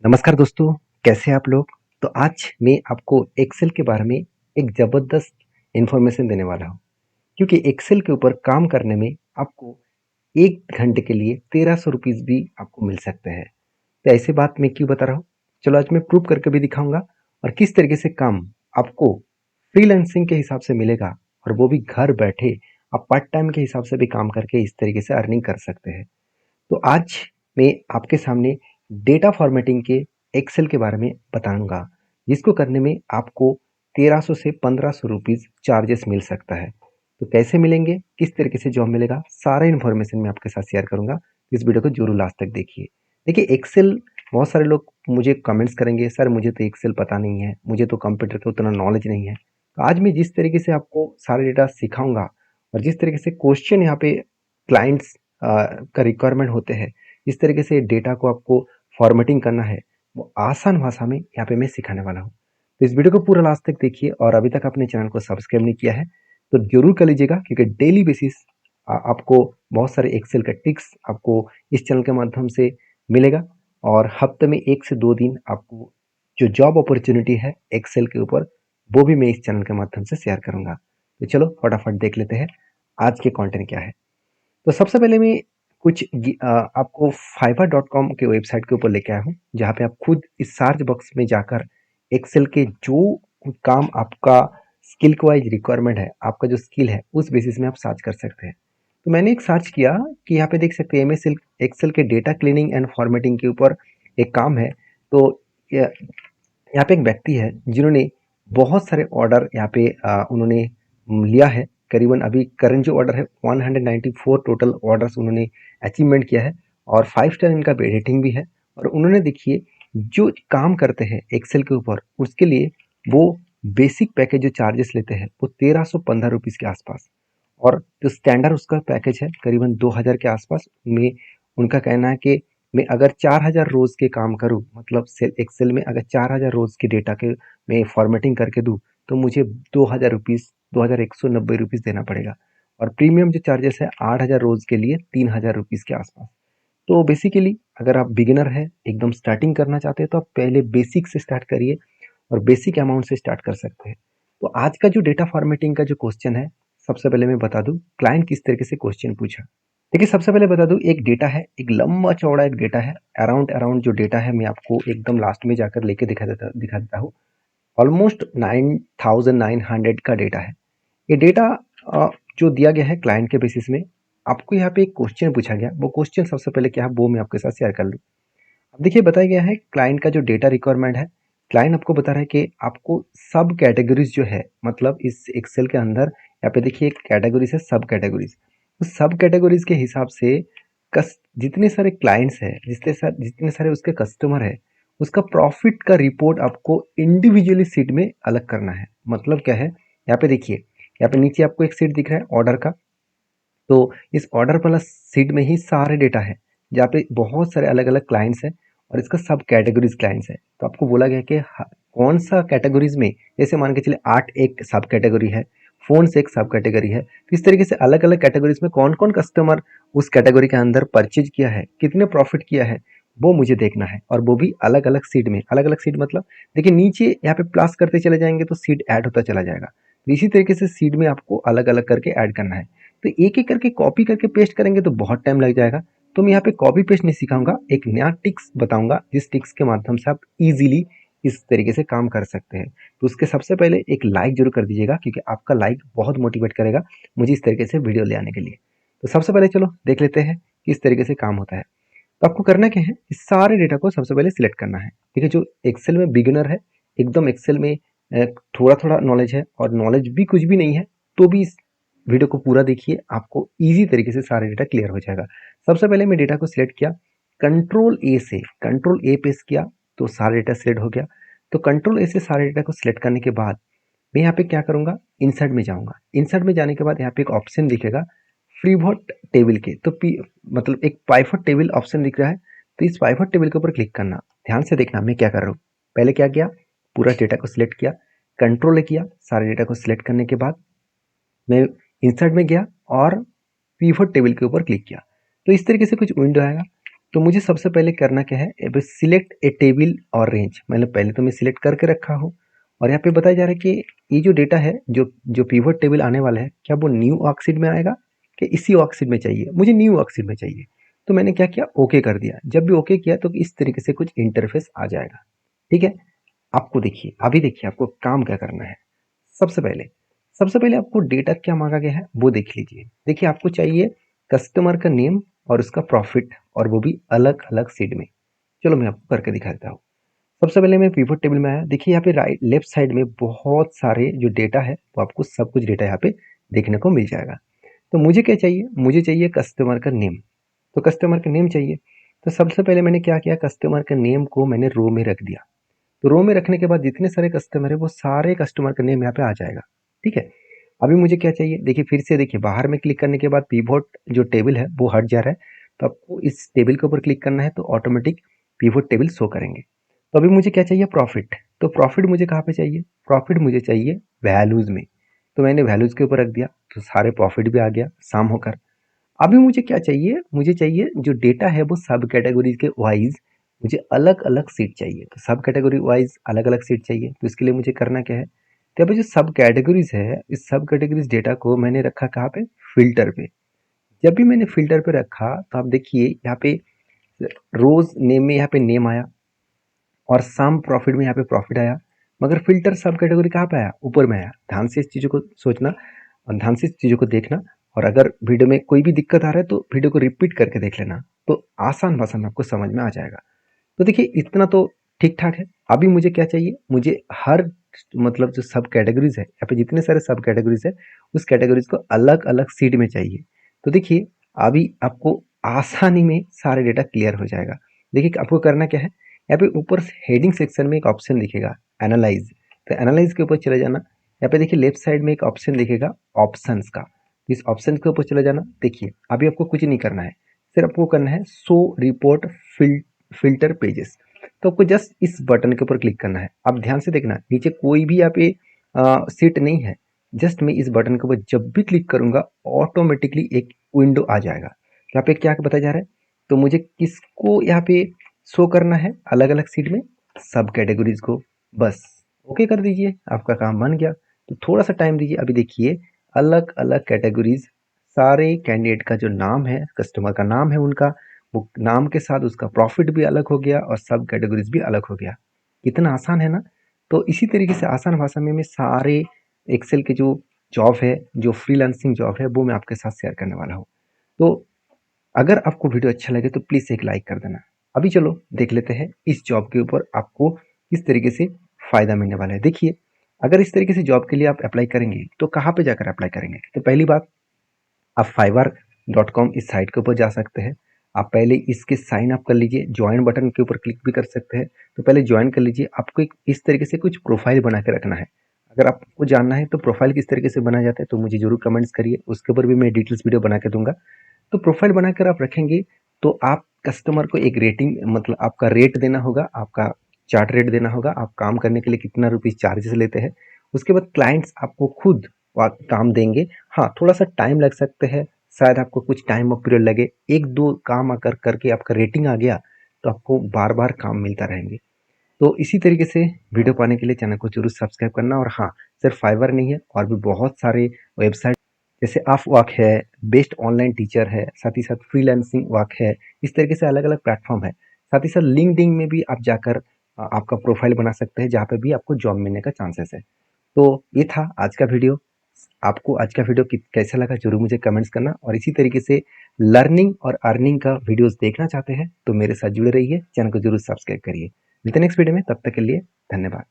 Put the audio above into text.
नमस्कार दोस्तों, कैसे हैं आप लोग? तो आज मैं आपको एक्सेल के बारे में एक ज़बरदस्त इन्फॉर्मेशन देने वाला हूँ, क्योंकि एक्सेल के ऊपर काम करने में आपको 1 घंटे के लिए ₹1300 भी आपको मिल सकते हैं। तो ऐसी बात मैं क्यों बता रहा हूँ? चलो आज मैं प्रूव करके भी दिखाऊँगा और किस तरीके से काम आपको फ्रीलांसिंग के हिसाब से मिलेगा और वो भी घर बैठे आप पार्ट टाइम के हिसाब से भी काम करके इस तरीके से अर्निंग कर सकते हैं। तो आज मैं आपके सामने डेटा फॉर्मेटिंग के एक्सेल के बारे में बताऊंगा, जिसको करने में आपको 1300 से 1500 रुपीज़ चार्जेस मिल सकता है। तो कैसे मिलेंगे, किस तरीके से जॉब मिलेगा, सारा इन्फॉर्मेशन मैं आपके साथ शेयर करूंगा। इस वीडियो को जरूर लास्ट तक देखिए। देखिए एक्सेल, बहुत सारे लोग मुझे कमेंट्स करेंगे, सर मुझे तो एक्सेल पता नहीं है, मुझे तो कंप्यूटर का उतना नॉलेज नहीं है। तो आज मैं जिस तरीके से आपको सारे डेटा सिखाऊंगा और जिस तरीके से क्वेश्चन यहाँ पे क्लाइंट्स का रिक्वायरमेंट होते हैं, इस तरीके से डेटा को आपको फॉर्मेटिंग करना है, वो आसान भाषा में यहाँ पे मैं सिखाने वाला हूँ। तो इस वीडियो को पूरा लास्ट तक देखिए और अभी तक आपने चैनल को सब्सक्राइब नहीं किया है तो जरूर कर लीजिएगा, क्योंकि डेली बेसिस आपको बहुत सारे एक्सेल का टिप्स आपको इस चैनल के माध्यम से मिलेगा और हफ्ते में 1 से 2 दिन आपको जो जॉब अपॉर्चुनिटी है एक्सेल के ऊपर, वो भी मैं इस चैनल के माध्यम से शेयर करूंगा। तो चलो फटाफट देख लेते हैं आज के कंटेंट क्या है। तो सबसे पहले मैं आपको fiverr.com के वेबसाइट के ऊपर लेके आया हूँ, जहाँ पे आप खुद इस सर्च बॉक्स में जाकर एक्सेल के जो काम आपका स्किल के वाइज रिक्वायरमेंट है, आपका जो स्किल है उस बेसिस में आप सर्च कर सकते हैं। तो मैंने एक सर्च किया कि यहाँ पे देख सकते हैं एमएस एक्सेल के डेटा क्लीनिंग एंड फॉर्मेटिंग के ऊपर एक काम है। तो यहाँ पे एक व्यक्ति है जिन्होंने बहुत सारे ऑर्डर यहाँ पे उन्होंने लिया है। करीबन अभी करंट जो ऑर्डर है 194 टोटल ऑर्डर्स उन्होंने अचीवमेंट किया है और 5 स्टार इनका रेटिंग भी है। और उन्होंने देखिए जो काम करते हैं एक्सेल के ऊपर, उसके लिए वो बेसिक पैकेज जो चार्जेस लेते हैं वो 1315 रुपीज़ के आसपास, और जो स्टैंडर्ड उसका पैकेज है करीबन 2000 के आसपास में। उनका कहना है कि मैं अगर 4000 रोज के काम करूं, मतलब सेल एक्सेल में अगर 4000 रोज के डेटा के मैं फॉर्मेटिंग करके दूं, तो मुझे 2000 रुपीज़ 2190 रुपीज़ देना पड़ेगा। और प्रीमियम जो चार्जेस है 8000 रोज के लिए 3000 रुपीज़ के आसपास। तो बेसिकली अगर आप बिगिनर है, एकदम स्टार्टिंग करना चाहते हैं, तो आप पहले बेसिक से स्टार्ट करिए और बेसिक अमाउंट से स्टार्ट कर सकते हैं। तो आज का जो डेटा फॉर्मेटिंग का जो क्वेश्चन है, सबसे पहले मैं बता दूं क्लाइंट किस तरीके से क्वेश्चन पूछा। देखिए सबसे पहले बता दूं, एक डेटा है, एक लंबा चौड़ा एक डेटा है, अराउंड अराउंड जो डेटा है मैं आपको एकदम लास्ट में जाकर लेके दिखा देता हूँ। ऑलमोस्ट 9900 का डेटा है ये डेटा, जो दिया गया है क्लाइंट के बेसिस में। आपको यहाँ पे एक क्वेश्चन पूछा गया, वो क्वेश्चन सबसे पहले क्या है वो मैं आपके साथ शेयर कर लूँ। अब देखिए बताया गया है क्लाइंट का जो डेटा रिक्वायरमेंट है, क्लाइंट आपको बता रहा है कि आपको सब कैटेगरीज जो है, मतलब इस एक्सेल के अंदर यहाँ पे देखिए एक कैटेगरीज है, सब कैटेगरीज। उस सब कैटेगरीज के हिसाब से जितने सारे क्लाइंट्स हैं, जितने सारे उसके कस्टमर है, उसका प्रॉफिट का रिपोर्ट आपको इंडिविजुअली सीट में अलग करना है। मतलब क्या है, यहाँ पे देखिए, यहाँ पे नीचे आपको एक सीट दिख रहा है ऑर्डर का। तो इस ऑर्डर प्लस सीट में ही सारे डेटा है, जहाँ पे बहुत सारे अलग अलग क्लाइंट्स हैं और इसका सब कैटेगरीज क्लाइंट्स है। तो आपको बोला गया कि कौन सा कैटेगरीज में, जैसे मान के चले आर्ट एक सब कैटेगरी है, फोन से एक सब कैटेगरी है, तो इस तरीके से अलग अलग कैटेगरीज में कौन कौन कस्टमर उस कैटेगरी के अंदर परचेज किया है, कितने प्रॉफिट किया है, वो मुझे देखना है। और वो भी अलग अलग सीट में। अलग अलग सीट मतलब देखिए नीचे यहाँ पे प्लस करते चले जाएंगे तो सीट ऐड होता चला जाएगा। तो इसी तरीके से सीट में आपको अलग अलग करके ऐड करना है। तो एक एक करके कॉपी करके पेस्ट करेंगे तो बहुत टाइम लग जाएगा। तो मैं यहाँ पे कॉपी पेस्ट नहीं सिखाऊंगा, एक नया टिक्स बताऊंगा जिस टिक्स के माध्यम से आप इजीली इस तरीके से काम कर सकते हैं। तो उसके सबसे पहले एक लाइक जरूर कर दीजिएगा, क्योंकि आपका लाइक बहुत मोटिवेट करेगा मुझे इस तरीके से वीडियो ले आने के लिए। तो सबसे पहले चलो देख लेते हैं किस तरीके से काम होता है। तो आपको करना क्या है, इस सारे डेटा को सबसे पहले सिलेक्ट करना है। ठीक है, जो एक्सेल में बिगिनर है, एकदम एक्सेल में थोड़ा थोड़ा नॉलेज है और नॉलेज भी कुछ भी नहीं है, तो भी इस वीडियो को पूरा देखिए, आपको इजी तरीके से सारा डेटा क्लियर हो जाएगा। सबसे पहले मैं डेटा को सिलेक्ट किया, कंट्रोल ए प्रेस किया तो सारा डेटा सिलेक्ट हो गया। तो कंट्रोल ए से सारे डेटा को सिलेक्ट करने के बाद मैं यहाँ पे क्या करूँगा, इंसर्ट में जाऊँगा। इंसर्ट में जाने के बाद यहाँ पे एक ऑप्शन दिखेगा पिवट टेबल के, तो मतलब एक पाइवट टेबल ऑप्शन दिख रहा है। तो इस पाइवट टेबल के ऊपर क्लिक करना। ध्यान से देखना मैं क्या कर रहा हूँ। पहले क्या किया, पूरा डेटा को सिलेक्ट किया, कंट्रोल किया, सारे डेटा को सिलेक्ट करने के बाद मैं इंसर्ट में गया और पिवट टेबल के ऊपर क्लिक किया। तो इस तरीके से कुछ विंडो आएगा। तो मुझे सबसे पहले करना क्या है, अब सिलेक्ट ए टेबल और रेंज, मतलब पहले तो मैं सिलेक्ट करके रखा हूँ और यहाँ पे बताया जा रहा है कि ये जो डेटा है, जो जो पिवट टेबल आने वाला है, क्या वो न्यू वर्कशीट में आएगा कि इसी वर्कशीट में चाहिए? मुझे न्यू वर्कशीट में चाहिए। तो मैंने क्या किया, ओके कर दिया। जब भी ओके किया तो इस तरीके से कुछ इंटरफेस आ जाएगा। ठीक है, आपको देखिए, अभी देखिए आपको काम क्या करना है। सबसे पहले आपको डेटा क्या मांगा गया है वो देख लीजिए। देखिए आपको चाहिए कस्टमर का नेम और उसका प्रॉफिट, और वो भी अलग अलग सीट में। चलो मैं आपको करके दिखा देता हूँ। सबसे पहले मैं पिवट टेबल में आया। देखिए यहाँ पे राइट लेफ्ट साइड में बहुत सारे जो डेटा है, वो आपको सब कुछ डेटा यहाँ पे देखने को मिल जाएगा। तो मुझे क्या चाहिए, मुझे चाहिए कस्टमर का नेम। तो कस्टमर का नेम चाहिए, तो सबसे पहले मैंने क्या किया, कस्टमर का नेम को मैंने रो में रख दिया। तो रो में रखने के बाद जितने सारे कस्टमर है वो सारे कस्टमर का नेम यहाँ पे आ जाएगा। ठीक है, अभी मुझे क्या चाहिए, देखिए फिर से देखिए बाहर में क्लिक करने के बाद पिवट जो टेबल है वो हट जा रहा है। तो आपको इस टेबल के ऊपर क्लिक करना है तो ऑटोमेटिक पिवट टेबल शो करेंगे। तो अभी मुझे क्या चाहिए, प्रॉफिट। तो प्रॉफिट मुझे कहाँ पे चाहिए, प्रॉफिट मुझे चाहिए वैल्यूज में। तो मैंने वैल्यूज के ऊपर रख दिया, तो सारे प्रॉफिट भी आ गया शाम होकर। अभी मुझे क्या चाहिए, मुझे चाहिए जो डेटा है वो सब कैटेगरीज के वाइज मुझे अलग अलग सीट चाहिए। तो सब कैटेगरी वाइज अलग अलग सीट चाहिए, तो इसके लिए मुझे करना क्या है, तो अभी जो सब कैटेगरीज है, इस सब कैटेगरीज डेटा को मैंने रखा कहाँ पे, फिल्टर पे। जब भी मैंने फिल्टर पे रखा तो आप देखिए यहाँ पे रोज नेम में यहाँ पे नेम आया और सम प्रॉफिट में यहाँ पे प्रॉफिट आया, मगर फिल्टर सब कैटेगरी कहाँ पे आया, ऊपर में आया। ध्यान से इस चीज़ों को सोचना और ध्यान से इस चीज़ों को देखना। और अगर वीडियो में कोई भी दिक्कत आ रहा है तो वीडियो को रिपीट करके देख लेना, तो आसान भाषा में आपको समझ में आ जाएगा। तो देखिए इतना तो ठीक ठाक है। अभी मुझे क्या चाहिए, मुझे हर मतलब जो सब कैटेगरीज है, यहाँ पे जितने सारे सब कैटेगरीज है, उस कैटेगरीज को अलग अलग सीट में चाहिए। तो देखिए अभी आपको आसानी में सारे डेटा क्लियर हो जाएगा। देखिए आपको करना क्या है, यहाँ पे ऊपर हेडिंग सेक्शन में एक ऑप्शन दिखेगा एनालाइज। तो एनालाइज के ऊपर चले जाना। यहाँ पे देखिए लेफ्ट साइड में एक ऑप्शन दिखेगा ऑप्शंस का, इस ऑप्शन के ऊपर चले जाना। देखिए अभी आपको कुछ नहीं करना है, सिर्फ आपको करना है शो रिपोर्ट फिल्टर पेजेस। तो आपको जस्ट इस बटन के ऊपर क्लिक करना है। आप ध्यान से देखना नीचे कोई भी यहाँ पे सीट नहीं है। जस्ट मैं इस बटन के ऊपर जब भी क्लिक करूंगा ऑटोमेटिकली एक विंडो आ जाएगा। यहाँ पे क्या बताया जा रहा है, तो मुझे किसको यहाँ पे शो करना है, अलग अलग सीट में सब कैटेगरीज को। बस ओके कर दीजिए, आपका काम बन गया। तो थोड़ा सा टाइम दीजिए। अभी देखिए अलग अलग कैटेगरीज, सारे कैंडिडेट का जो नाम है, कस्टमर का नाम है उनका, वो नाम के साथ उसका प्रॉफिट भी अलग हो गया और सब कैटेगरीज भी अलग हो गया। कितना आसान है ना। तो इसी तरीके से आसान भाषा में मैं सारे एक्सेल के जो जॉब है, जो फ्रीलांसिंग जॉब है, वो मैं आपके साथ शेयर करने वाला हूँ। तो अगर आपको वीडियो अच्छा लगे तो प्लीज़ एक लाइक कर देना। अभी चलो देख लेते हैं इस जॉब के ऊपर आपको किस तरीके से फ़ायदा मिलने वाला है। देखिए अगर इस तरीके से जॉब के लिए आप अप्लाई करेंगे तो कहाँ पे जाकर अप्लाई करेंगे, तो पहली बात आप fiverr.com इस साइट के ऊपर जा सकते हैं। आप पहले इसके साइन अप कर लीजिए, ज्वाइन बटन के ऊपर क्लिक भी कर सकते हैं। तो पहले ज्वाइन कर लीजिए। आपको एक इस तरीके से कुछ प्रोफाइल बना के रखना है। अगर आपको जानना है तो प्रोफाइल किस तरीके से बनाया जाता है तो मुझे जरूर कमेंट्स करिए, उसके ऊपर भी मैं डिटेल्स वीडियो बना के दूंगा। तो प्रोफाइल बनाकर आप रखेंगे तो आप कस्टमर को एक रेटिंग, मतलब आपका रेट देना होगा, आपका चार्ट रेट देना होगा, आप काम करने के लिए कितना रुपीज़ चार्जेस लेते हैं। उसके बाद क्लाइंट्स आपको खुद काम देंगे। हाँ थोड़ा सा टाइम लग सकते हैं, शायद आपको कुछ टाइम और पीरियड लगे, एक दो काम अगर करके आपका रेटिंग आ गया तो आपको बार बार काम मिलता रहेंगे। तो इसी तरीके से वीडियो पाने के लिए चैनल को जरूर सब्सक्राइब करना। और हाँ, सिर्फ फाइवर नहीं है, और भी बहुत सारे वेबसाइट जैसे अपवर्क है, बेस्ट ऑनलाइन टीचर है, साथ ही साथ फ्रीलांसिंग वर्क है। इस तरीके से अलग अलग प्लेटफॉर्म है। साथ ही साथ लिंक्डइन में भी आप जाकर आपका प्रोफाइल बना सकते हैं, जहाँ पे भी आपको जॉब मिलने का चांसेस है। तो ये था आज का वीडियो। आपको आज का वीडियो कैसा लगा जरूर मुझे कमेंट्स करना, और इसी तरीके से लर्निंग और अर्निंग का वीडियोस देखना चाहते हैं तो मेरे साथ जुड़े रहिए, चैनल को जरूर सब्सक्राइब करिए। मिलते हैं नेक्स्ट वीडियो में, तब तक के लिए धन्यवाद।